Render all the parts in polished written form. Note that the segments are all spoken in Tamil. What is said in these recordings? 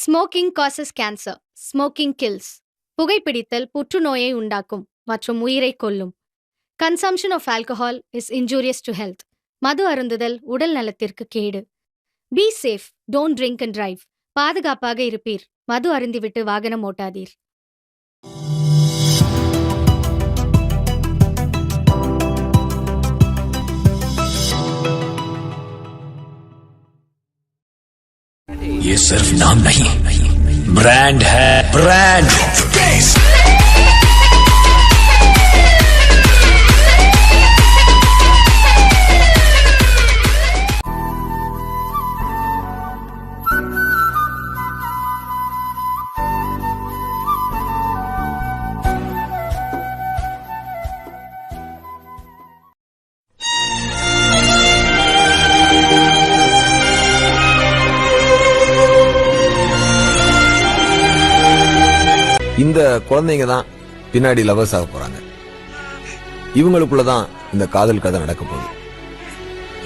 Smoking causes cancer. Smoking kills. புகைப்பிடித்தல் புற்றுநோயை உண்டாக்கும் மற்றும் உயிரை கொல்லும். Consumption of alcohol is injurious to health. மது அருந்துதல் உடல் நலத்திற்கு கேடு. Be safe, don't drink and drive. பாதுகாப்பாக இருப்பீர். மது அருந்திவிட்டு வாகனம் ஓட்டாதீர். ये सिर्फ नाम नहीं, ब्रांड है, ब्रांड। இந்த குழந்தைங்க தான் பின்னாடி லவர்ஸ் ஆக போறாங்க. இவங்களுக்குள்ளதான் இந்த காதல் கதை நடக்க போகுது.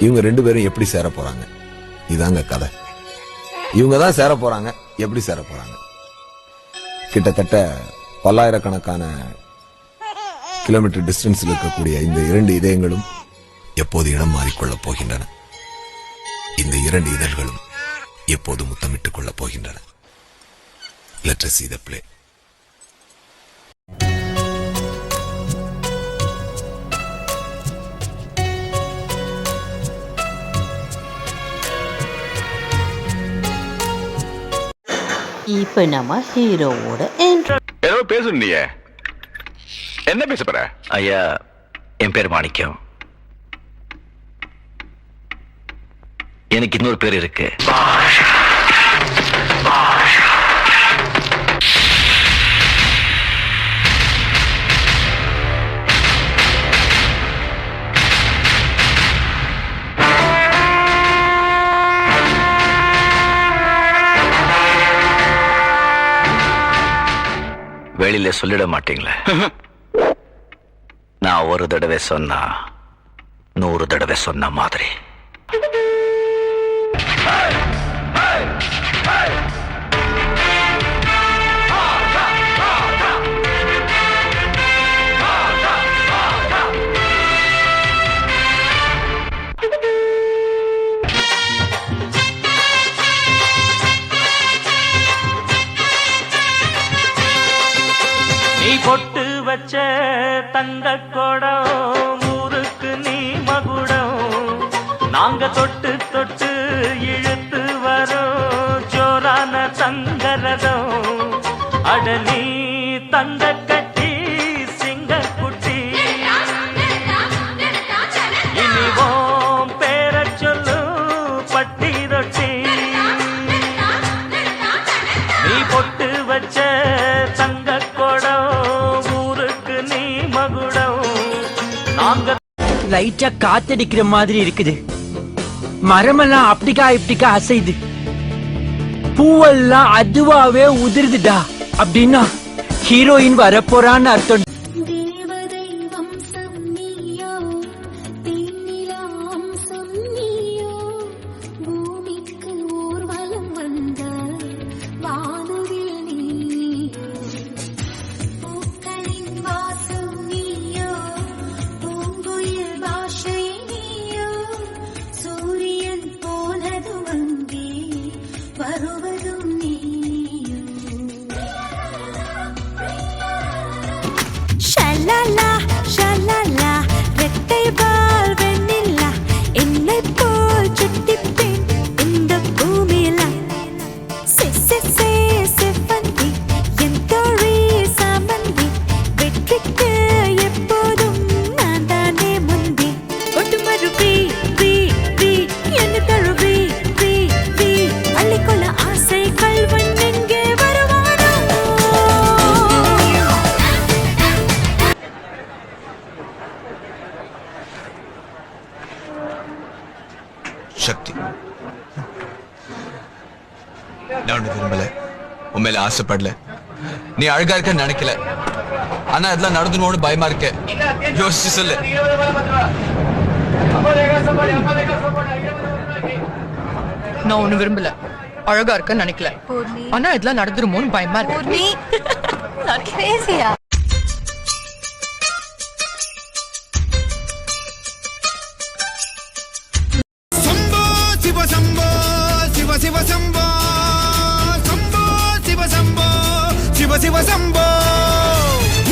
இவங்க ரெண்டு பேரும் எப்படி சேர போறாங்க, இதாங்க கதை. இவங்க தான் சேர போறாங்க. எப்படி சேர போறாங்க? கிட்டத்தட்ட பல்லாயிரக்கணக்கான கிலோமீட்டர் டிஸ்டன்ஸில் இருக்கக்கூடிய இந்த இரண்டு இதயங்களும் எப்போது இடம் மாறிக்கொள்ளப் போகின்றன. இந்த இரண்டு இதழ்களும் எப்போது முத்தமிட்டுக் கொள்ளப் போகின்றன. Let us see the play. இப்ப நம்ம ஹீரோவோட ஏதோ பேசுறீங்க, என்ன பேச போற? ஐயா, என் பேர் மாணிக்கம். எனக்கு இன்னொரு பேர் இருக்கு. வெளியில சொல்லிட மாட்டீங்களே. நான் ஒரு தடவை சொன்னா 100 தடவை சொன்ன மாதிரி. நீ பொட்டு வச்ச தங்க கொடம் ஊருக்கு நீ மகுடம். நாங்க தொட்டு தொட்டு இழுத்து வரோம் ஜோரான தங்கரதம். அட நீ தங்க கட்டி சிங்க குட்டி. இனிவோம் பேர சொல்லு பட்டி ரொட்டி. நீ பொட்டு வச்ச தங்க லைட்டா காத்தடிக்கிற மாதிரி இருக்குது. மரமெல்லாம் அப்படிக்கா இப்படிக்கா அசைது. பூவெல்லாம் அதுவாவே உதிர்துடா. அப்படின்னா ஹீரோயின் வரப்போறான்னு அர்த்தம். ஷலலா ஷலலா ரெட்டை பால் வெண்ணிலா என்னை போல் சுட்டிப்பேன் இந்த பூமியில. செவ்வந்தி என் தோழி சாமந்தி. வெற்றிக்கு எப்போதும் நான் தானே முந்தி. ஒட்டுமரு வி வி வி என்ன தழுவி வி வி அள்ளிக்கொள்ள ஆசை கல்வன் எங்கே வருவானோ. சக்தி, நான் உன்னை விரும்பல, உண்மையில ஆசைப்படல. நீ அழகா இருக்க நினைக்கல. ஆனா இதெல்லாம் நடந்துன்னு பயமா இருக்க. யோசிச்சு சொல்லு. நான் ஒண்ணு விரும்பல. அழகா இருக்குன்னு நினைக்கல. ஆனா இதெல்லாம் நடந்துருமோன்னு பயமா இருக்கு.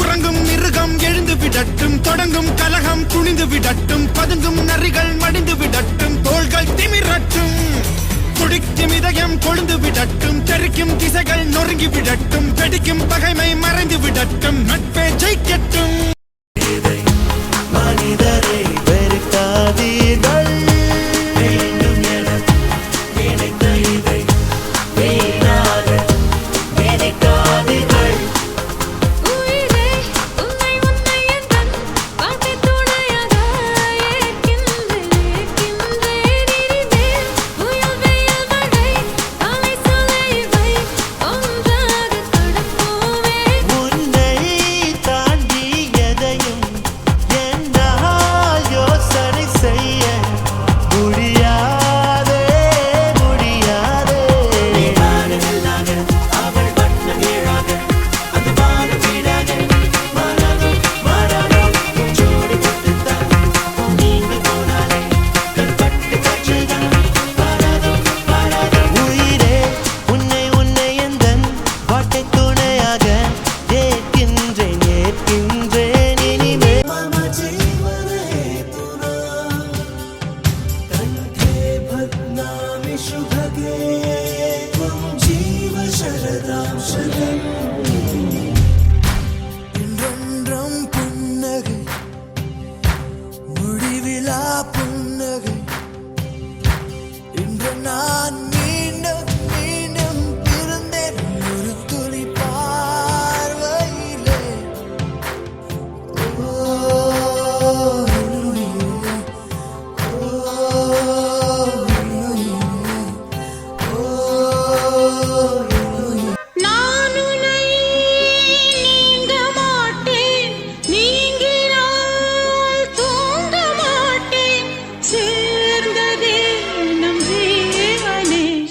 உறங்கும் மிருகம் எழுந்து விடட்டும், தொடங்கும் கலகம் குனிந்து விடட்டும், பதுங்கும் நரிகள் மடிந்து விடட்டும், தோள்கள் திமிரட்டும், துடிக்கும் இதயம் கொழுந்து விடட்டும், தெறிக்கும் திசைகள் நொறுங்கி விடட்டும், வெடிக்கும் பகைமை மறைந்து விடட்டும், நட்பே ஜெயிக்கட்டும். மனிதரை வெறுக்காதீர்கள், வேண்டும் என நினைத்த இதை வீணாக நினைக்காதீர்கள்.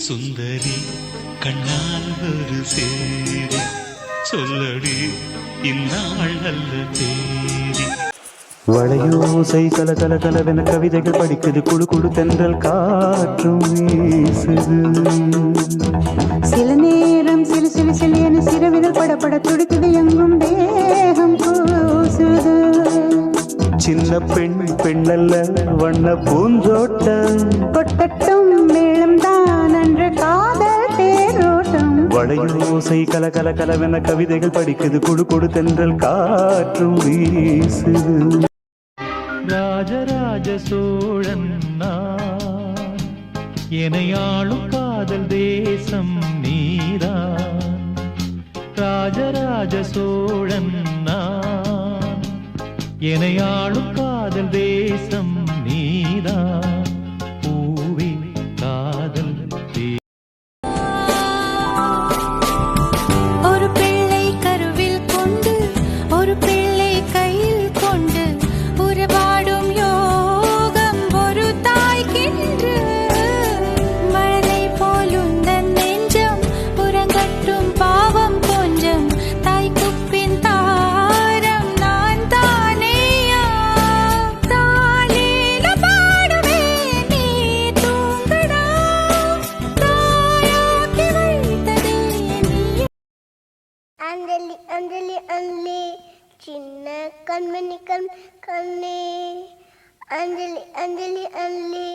சுந்தரி கண்ணால் ஒரு சேரி சொல்லடி இந்நாள் நல்ல தேதி. வளையோசை கல கல கலவென கவிதைகள் படிக்குது, குழு குழு தென்றல் காற்றும் வீசுது. சில நேரம் சிலு சிலு சிலு என சிறுவிரல் படப்பட துடிக்குது, எங்கும் தேகம் கூசுது. சின்ன பெண் பெண்ணல்ல வண்ண பூந்தோட்டம், கொட்டட்டும் மேளம் தான் அன்று காதல் தேரோட்டம். வளையோசை கல கல கலவென கவிதைகள் படிக்குது, குழு குழு தென்றல் காற்றும் வீசுது. ராஜராஜ சோழன் நான், எனையாளும் காதல் தேசம் நீதான். ராஜராஜ சோழன் நான், எனையாளும் காதல் தேசம் நீதான். பூவே காதல் ஒரு பிள்ளை கருவில் கொண்டு, ஒரு பிள்ளை கையில் கொண்டு, உறவாடும் யோகம் ஒரு தாய்க்கின்று. மழலை போலுந்தன் நெஞ்சம் உறங்கட்டும் பாவம் கொஞ்சம், தாய்க்குப்பின் தாரம் நான் தானேயா. தாலேல பாடுவேன் நீ தூங்கடா, தாயாக்கி வைத்ததே நீ. அஞ்சலி அஞ்சலி அஞ்சலி சின்ன கண்மணி கண்ணே, அஞ்சலி அஞ்சலி அஞ்சலி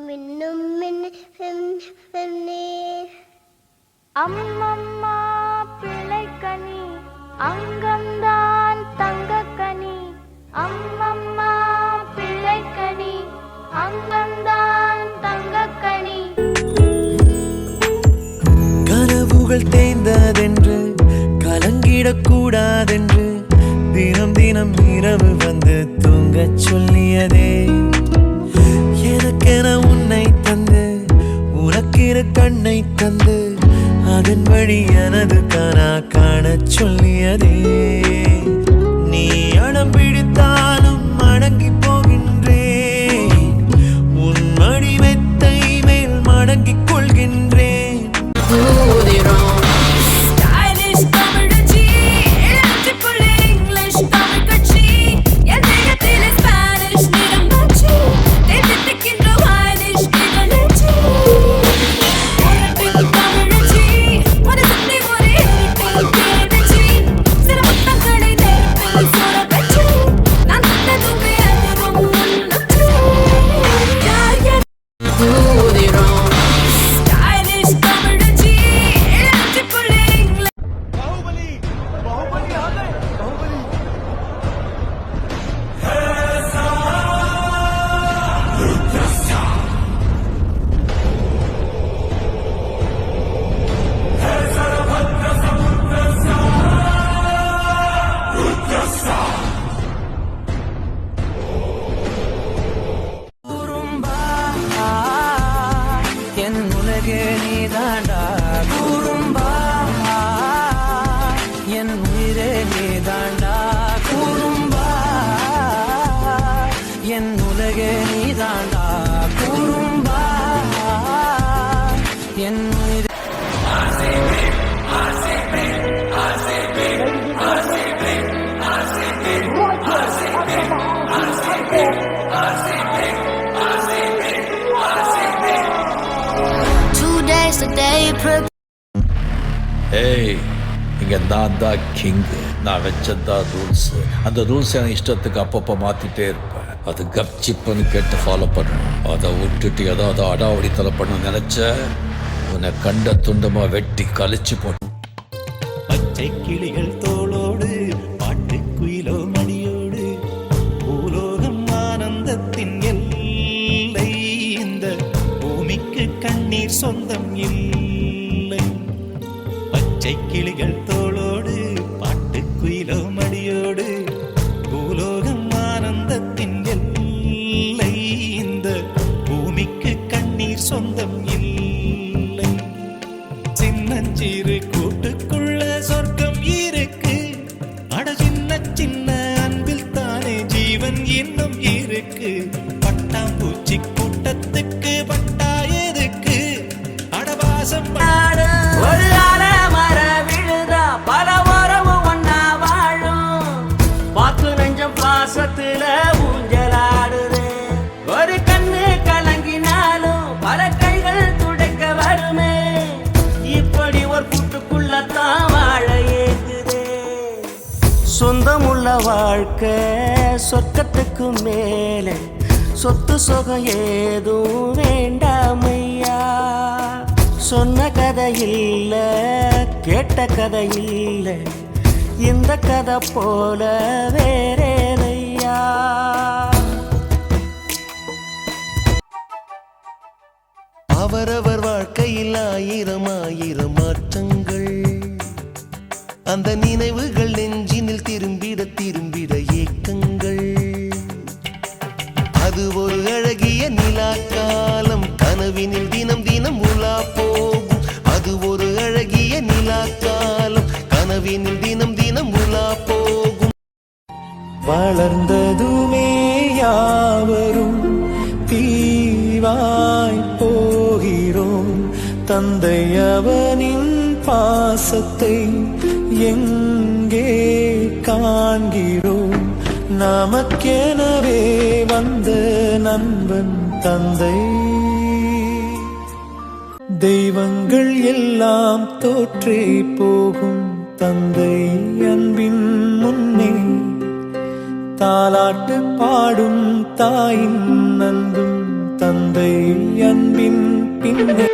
மின்னும் மின்னே. அம்மம்மா பிள்ளைக்கனி அங்கம்தான் தங்கக்கனி, அம்மம்மா பிள்ளைக்கனி அங்கம்தான் தங்கக்கனி. கனவுகள் தேய்ந்ததென்று கலங்கிடக்கூடாதென்று தினம் தினம் இரவு வந்து தூங்கச் சொல்லியதே. எனக்கென உன்னை தந்து உனக்கிரு கண்ணை தந்து அதன் வழி எனது கனா காணச் சொல்லியதே. நீ அடம் பிடித்தாலும் அடங்கி போகின்றேன், உன் மடி மெத்தை மேல் மடங்கிக் கொள்கின்றேன். ஏய், இங்க நான் தான் கிங். நான் வச்சதா ரூல்ஸ். அந்த ரூல்ஸ் என் இஷ்டத்துக்கு அப்பப்போ மாத்திட்டே இருப்பேன். அது கப்சிப்புன்னு கேட்டு ஃபாலோ பண்ணணும். அதை விட்டுட்டு ஏதாவது அடாவடித்தலை பண்ண நினைச்ச உன்னை கண்ட துண்டமா வெட்டி கழிச்சு போட்டு. பச்சை கிளிகள் தோளோடு பாட்டு குயிலோ மடியோடு பூலோகம் ஆனந்தத்தின் எல்லை. இந்த பூமிக்கு கண்ணீர் சொந்தம் இல்லை. பச்சை கிளிகள் தோளோடு பாட்டு குயிலோ மடியோடு பூலோகம் ஆனந்தத்தின் எல்லை. இந்த பூமிக்கு கண்ணீர் சொந்தம் இல்லை. சின்னஞ்சிறு கூட்டுக்குள்ள சொர்க்கம் இருக்கு. அட சின்ன சின்ன அன்பில் தானே ஜீவன் இன்னும் இருக்கு. பட்டாம்பூச்சி கூட்டத்துக்கு பட்டா எதுக்கு? அடவாசம் ஒரு மர விழுதா பல உறவும் ஒன்னா வாழும். பாத்து நெஞ்சம் பாசத்துல ஊஞ்சலாடுது. ஒரு கண்ணு கலங்கினாலும் பல கைகள் துடைக்க வருமே. இப்படி ஒரு கூட்டுக்குள்ளத்தான் வாழ ஏகுதே. சொந்தமுள்ள வாழ்க்கை சொர்க்கத்துக்கு மேலே. சொத்து சுகம் ஏதும் வேண்டாமையா. சொன்ன கதை இல்ல, கேட்ட கதை இல்ல, இந்த கதை போல வேறேனையா. அவரவர் வாழ்க்கையில் ஆயிரம் ஆயிரம் மாற்றங்கள். அந்த நினைவுகள் நெஞ்சினில் திரும்பிட திரும்பிட ஏக்கங்கள். அது ஒரு அழகிய நிலா காலம். கனவினில் தினம் தினம் உலா போகும். அது ஒரு அழகிய நிலா காலம். கனவினில் தினம் தினம் உலா போகும். வளர்ந்ததுமே யாவரும் தீவாய் போகிறோம். தந்தை அவனின் பாசத்தை எங்கே காண்கிறோம்? நமக்கெனவே வந்த நண்பன் தந்தை. தெய்வங்கள் எல்லாம் தோற்றே போகும் தந்தை அன்பின் முன்னே. தாலாட்டு பாடும் தாயின் அன்பும் தந்தை அன்பின் பின்னே.